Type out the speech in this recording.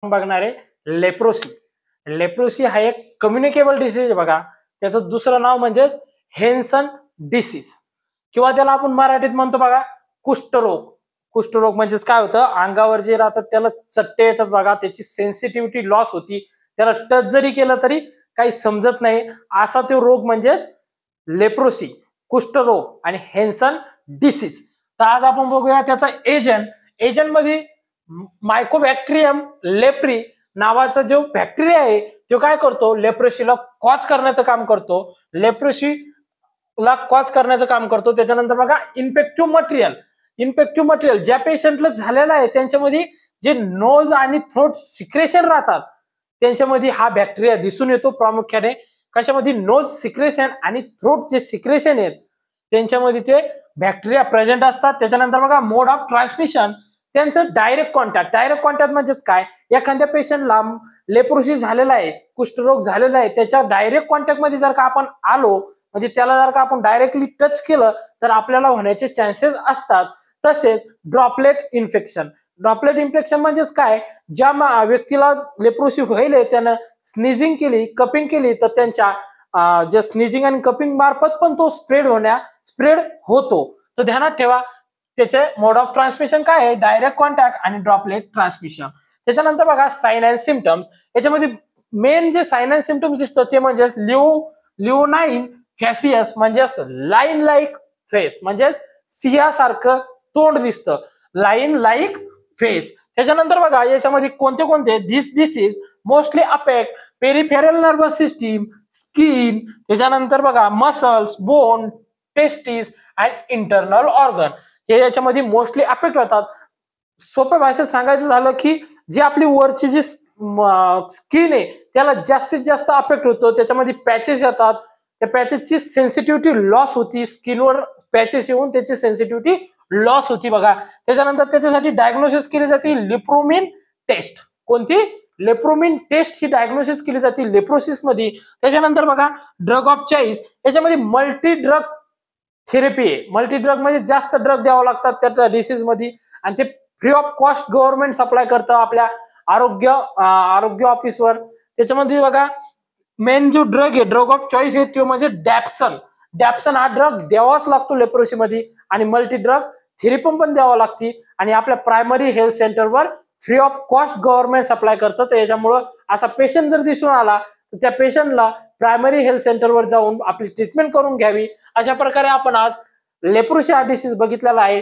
बघणार आहे leprosy. Leprosy हा एक कम्युनिकेबल डिसीज आहे बघा. त्याचं दुसरं नाव म्हणजेच हेन्सन डिसीज किंवा त्याला आपण मराठीत म्हणतो बघा कुष्ठरोग. कुष्ठरोग म्हणजेच काय होतं, अंगावर जे राहतात त्याला चट्टे येतात बघा, त्याची सेन्सिटिव्हिटी लॉस होती, त्याला टच जरी केलं तरी काही समजत नाही, असा तो रोग म्हणजेच लेप्रोसी, कुष्ठरोग आणि हेन्सन डिसीज. तर आज आपण बघूया त्याचा एजंट मध्ये मायकोबॅक्टेरियम लेप्री नावाचा जो बॅक्टेरिया आहे तो काय करतो, लेप्रोसीला कॉज करण्याचं काम करतो. लेप्रोसीला कॉज करण्याचं काम करतो. त्याच्यानंतर बघा इन्फेक्टिव्ह मटेरियल ज्या पेशंटला झालेला आहे त्यांच्यामध्ये जे नोज आणि थ्रोट सिक्रेशन राहतात त्यांच्यामध्ये हा बॅक्टेरिया दिसून येतो. प्रामुख्याने कशामध्ये, नोज सिक्रेशन आणि थ्रोट जे सिक्रेशन आहेत त्यांच्यामध्ये ते बॅक्टेरिया प्रेझेंट असतात. त्याच्यानंतर बघा मोड ऑफ ट्रान्समिशन, त्यांचं डायरेक्ट कॉन्टॅक्ट म्हणजेच काय, एखाद्या पेशंटला लेप्रोसी झालेला आहे, कुष्ठरोग झालेला आहे, त्याच्या डायरेक्ट कॉन्टॅक्ट मध्ये जर का आपण आलो, म्हणजे त्याला जर का आपण डायरेक्टली टच केलं तर आपल्याला होण्याचे चान्सेस असतात. तसेच ड्रॉपलेट इन्फेक्शन म्हणजेच काय, ज्या व्यक्तीला लेप्रोसी होईल त्यानं स्नीजिंग केली, कपिंग केली तर त्यांच्या जे स्नीजिंग आणि कपिंग मार्फत पण तो स्प्रेड होतो. तर ध्यानात ठेवा त्याचे मोड ऑफ ट्रान्समिशन काय आहे, डायरेक्ट कॉन्टॅक्ट आणि ड्रॉपलेट ट्रान्समिशन. त्याच्यानंतर बघा साइन अँड सिम्पटम्स. याच्यामध्ये मेन जे साइन अँड सिम्पटम्स दिसतं ते म्हणजे लिओनाइन फॅसियस म्हणजेच लाईन लाईक फेस, म्हणजेच सिंहासारखं तोंड दिसतं, लाईन लाईक फेस. त्याच्यानंतर बघा याच्यामध्ये कोणते कोणते, this disease mostly affect peripheral nervous system, skin, त्याच्यानंतर बघा muscles, bone, testis and internal organ हे याच्यामध्ये मोस्टली अफेक्ट होतात. सोप्या भाषेत सांगायचं झालं की जी आपली वरची जी स्किन आहे त्याला जास्तीत जास्त अफेक्ट होतो. त्याच्यामध्ये पॅचेस येतात, त्या पॅचेसची सेन्सिटिव्हिटी लॉस होती, स्किनवर पॅचेस येऊन त्याची सेन्सिटिव्हिटी लॉस होती बघा. त्याच्यानंतर त्याच्यासाठी डायग्नोसिस केली जाते लेप्रोमिन टेस्ट. कोणती, लेप्रोमिन टेस्ट ही डायग्नोसिस केली जाते लेप्रोसिस मध्ये. त्याच्यानंतर बघा ड्रग ऑफ चॉईस, याच्यामध्ये मल्टी ड्रग थेरपी आहे. मल्टी ड्रग म्हणजे जास्त ड्रग द्यावं लागतात त्या डिसीज मध्ये आणि ते free of cost government supply करतं आपल्या आरोग्य ऑफिसवर. त्याच्यामध्ये बघा मेन जो ड्रग आहे, ड्रग ऑफ चॉईस आहे तो म्हणजे डॅप्सन हा ड्रग द्यावाच लागतो लेप्रोसी मध्ये आणि मल्टी ड्रग थेरपी पण द्यावा लागते आणि आपल्या प्रायमरी हेल्थ सेंटरवर free of cost government supply करतं. तर याच्यामुळं असा पेशंट जर दिसून आला तर त्या पेशंटला प्रायमरी हेल्थ सेंटरवर जाऊन आपली ट्रीटमेंट करून घ्यावी. अशा प्रकारे आपण आज लेप्रोसी हा डिसीज बघितलेला आहे.